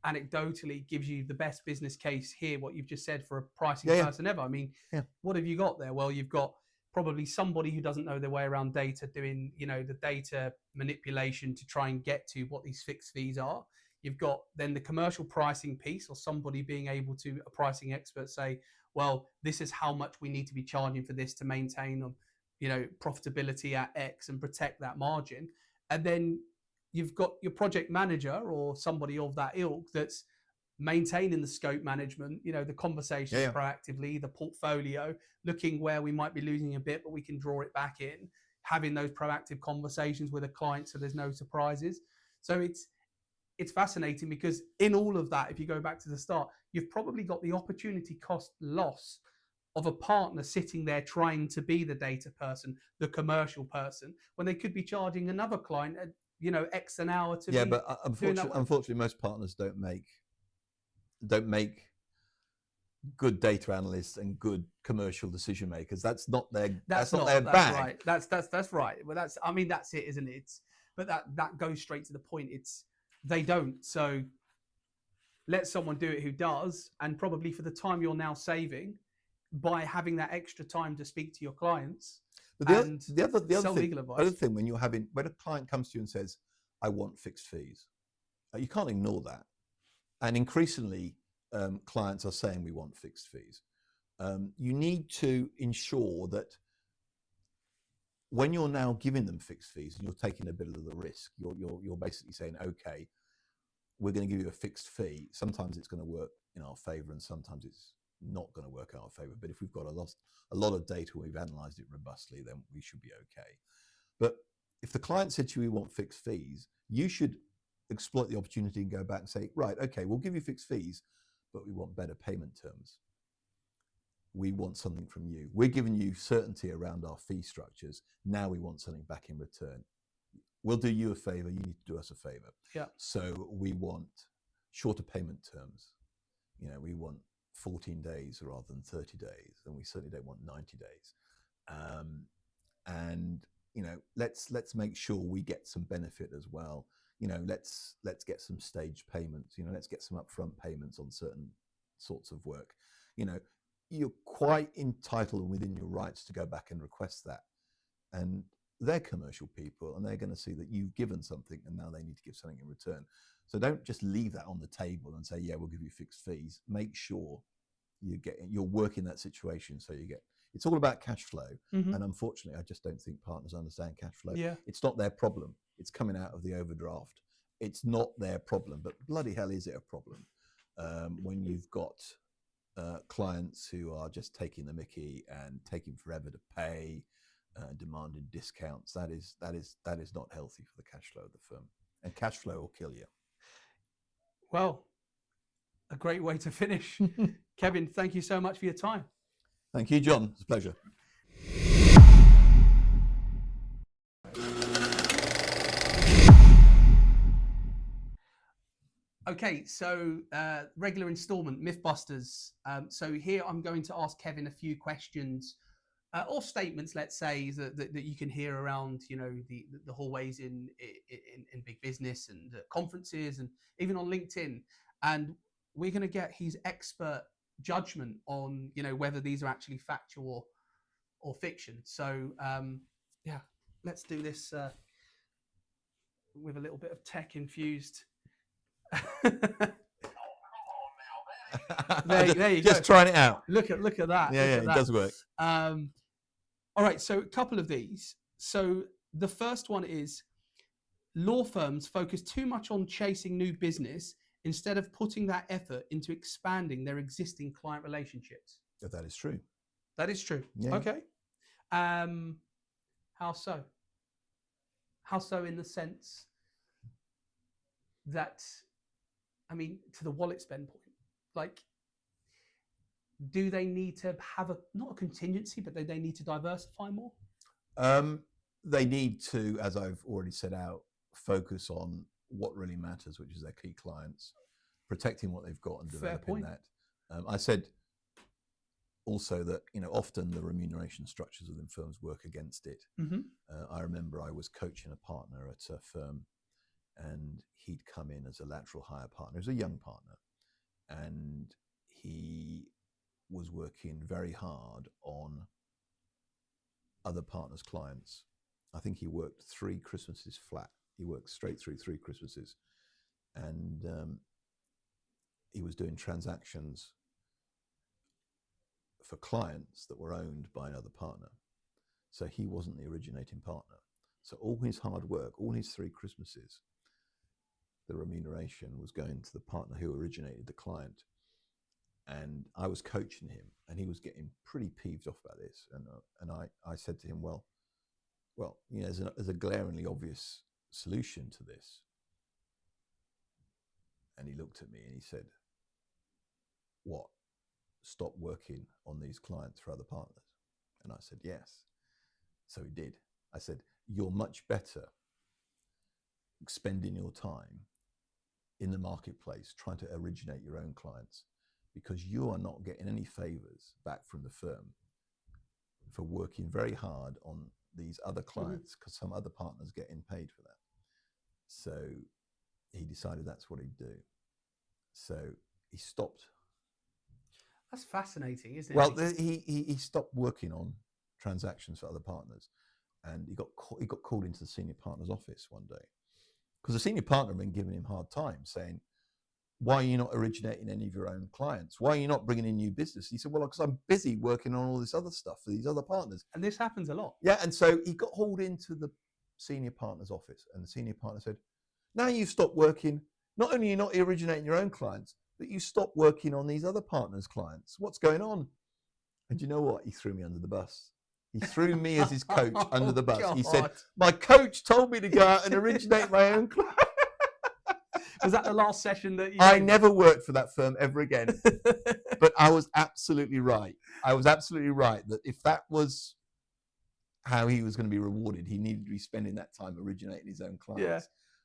anecdotally gives you the best business case here, what you've just said, for a pricing person ever. I mean, what have you got there? Well, you've got probably somebody who doesn't know their way around data doing, the data manipulation to try and get to what these fixed fees are. You've got then the commercial pricing piece, or somebody being able to, a pricing expert, say, well, this is how much we need to be charging for this to maintain, profitability at X and protect that margin. And then you've got your project manager or somebody of that ilk that's maintaining the scope management, the conversations proactively, the portfolio, looking where we might be losing a bit, but we can draw it back in, having those proactive conversations with a client so there's no surprises. So it's fascinating because in all of that, if you go back to the start, you've probably got the opportunity cost loss of a partner sitting there trying to be the data person, the commercial person, when they could be charging another client at, X an hour to be but unfortunately, most partners don't make good data analysts and good commercial decision makers. That's not their bag. Right. That's right. Well, that's it, isn't it? But that goes straight to the point. They don't. So let someone do it who does, and probably for the time you're now saving by having that extra time to speak to your clients. But the other thing, when a client comes to you and says, I want fixed fees, you can't ignore that. And increasingly, clients are saying we want fixed fees. You need to ensure that when you're now giving them fixed fees and you're taking a bit of the risk, you're basically saying, okay, we're going to give you a fixed fee. Sometimes it's going to work in our favor and sometimes it's not going to work out our favor. But if we've got a lot of data, we've analyzed it robustly, then we should be okay. But if the client said to you, we want fixed fees, you should exploit the opportunity and go back and say, right, okay, we'll give you fixed fees, but we want better payment terms. We want something from you. We're giving you certainty around our fee structures. Now we want something back in return. We'll do you a favor. You need to do us a favor. Yeah. So we want shorter payment terms. We want 14 days rather than 30 days, and we certainly don't want 90 days. And let's make sure we get some benefit as well. Let's get some staged payments. Let's get some upfront payments on certain sorts of work. You're quite entitled and within your rights to go back and request that. And they're commercial people, and they're going to see that you've given something, and now they need to give something in return. So don't just leave that on the table and say, yeah, we'll give you fixed fees. Make sure you're working that situation so you get. It's all about cash flow, and unfortunately, I just don't think partners understand cash flow. Yeah. It's not their problem. It's coming out of the overdraft. It's not their problem, but bloody hell is it a problem when you've got clients who are just taking the mickey and taking forever to pay, demanding discounts. That is not healthy for the cash flow of the firm, and cash flow will kill you. Well, a great way to finish. Kevin, thank you so much for your time. Thank you, John. It's a pleasure. Okay, so regular installment, MythBusters. So here I'm going to ask Kevin a few questions or statements, let's say, that you can hear around, the hallways in big business and conferences and even on LinkedIn. And we're going to get his expert judgment on, whether these are actually factual or fiction. So, let's do this with a little bit of tech infused. there you just go. Trying it out. Look at that. Yeah, it does work. All right, so a couple of these. So the first one is law firms focus too much on chasing new business instead of putting that effort into expanding their existing client relationships. That is true. That is true. Yeah. Okay. How so? How so in the sense that, to the wallet spend point, like, do they need to have not a contingency, but they need to diversify more? They need to, as I've already set out, focus on what really matters, which is their key clients, protecting what they've got and developing that. I said also that often the remuneration structures within firms work against it. I remember I was coaching a partner at a firm, and he'd come in as a lateral hire partner. He was a young partner, and he was working very hard on other partners' clients. I think he worked 3 Christmases flat. He worked straight through 3 Christmases, and he was doing transactions for clients that were owned by another partner. So he wasn't the originating partner. So all his hard work, all his 3 Christmases, the remuneration was going to the partner who originated the client. And I was coaching him, and he was getting pretty peeved off about this. And I said to him, well, there's a glaringly obvious solution to this. And he looked at me and he said, what? Stop working on these clients for other partners? And I said, yes. So he did. I said, you're much better spending your time in the marketplace trying to originate your own clients, because you are not getting any favors back from the firm for working very hard on these other clients, because some other partners getting paid for that. So he decided that's what he'd do. So he stopped. That's fascinating, isn't it? Well, he stopped working on transactions for other partners, and he got called into the senior partner's office one day, because the senior partner had been giving him a hard time, saying, why are you not originating any of your own clients? Why are you not bringing in new business? He said, well, because I'm busy working on all this other stuff for these other partners. And this happens a lot. Yeah, and so he got hauled into the senior partner's office, and the senior partner said, now you've stopped working, not only are you not originating your own clients, that you stopped working on these other partners' clients? What's going on? And you know what? He threw me under the bus. He threw me as his coach under the bus. God. He said, my coach told me to go out and originate my own client. Was that the last session that you I never worked for that firm ever again. But I was absolutely right. I was absolutely right that if that was how he was going to be rewarded, he needed to be spending that time originating his own clients. Yeah.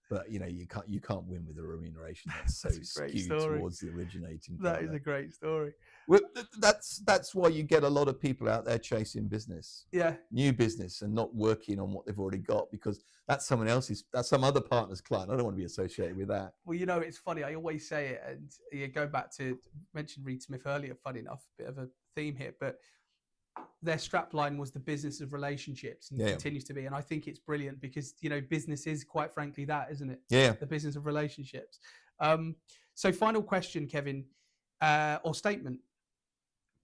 But you can't win with a remuneration that's so skewed towards the originating. That is a great story. Well, that's why you get a lot of people out there chasing business, new business, and not working on what they've already got, because that's someone else's, that's some other partner's client. I don't want to be associated with that. Well, it's funny. I always say it, and you go back to mention Reed Smith earlier. Funny enough, bit of a theme here, but their strapline was the business of relationships, and continues to be. And I think it's brilliant because, business is, quite frankly, that, isn't it? Yeah. The business of relationships. So final question, Kevin, or statement.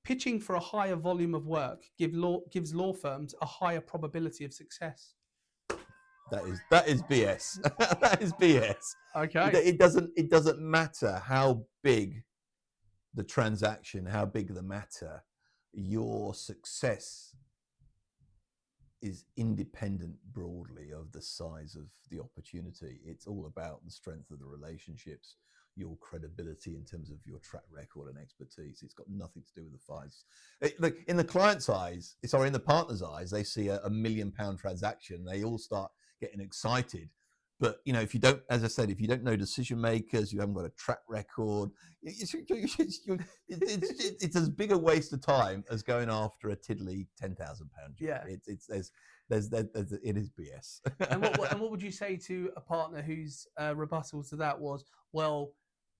Pitching for a higher volume of work gives law firms a higher probability of success. That is BS. That is BS. Okay. It doesn't matter how big the transaction, how big the matter. Your success is independent broadly of the size of the opportunity. It's all about the strength of the relationships, your credibility in terms of your track record and expertise. It's got nothing to do with the size. Look, in the client's eyes, in the partner's eyes, they see a £1 million transaction. They all start getting excited. But, if you don't, as I said, if you don't know decision makers, you haven't got a track record, it's as big a waste of time as going after a tiddly £10,000 job. Yeah. It is BS. And what would you say to a partner whose rebuttal to that was, well,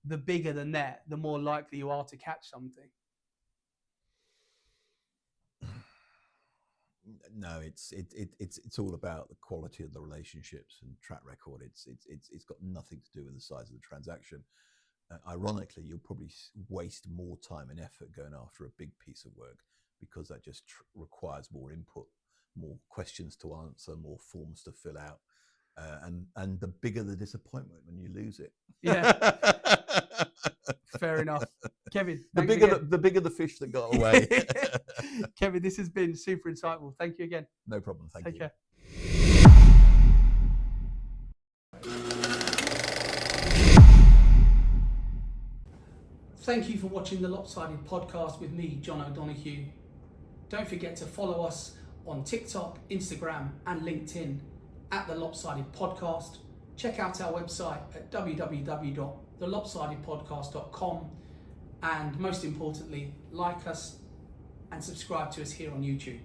the bigger the net, the more likely you are to catch something? No, it's all about the quality of the relationships and track record. It's got nothing to do with the size of the transaction. Ironically, you'll probably waste more time and effort going after a big piece of work, because that just requires more input, more questions to answer, more forms to fill out, and the bigger the disappointment when you lose it. Yeah. Fair enough. Kevin, the bigger the fish that got away. Kevin, this has been super insightful. Thank you again. No problem. Thank you. Take care. Thank you for watching the LOPSided Podcast with me, John O'Donoghue. Don't forget to follow us on TikTok, Instagram, and LinkedIn at the LOPSided Podcast. Check out our website at www.thelopsidedpodcast.com, and most importantly, like us and subscribe to us here on YouTube.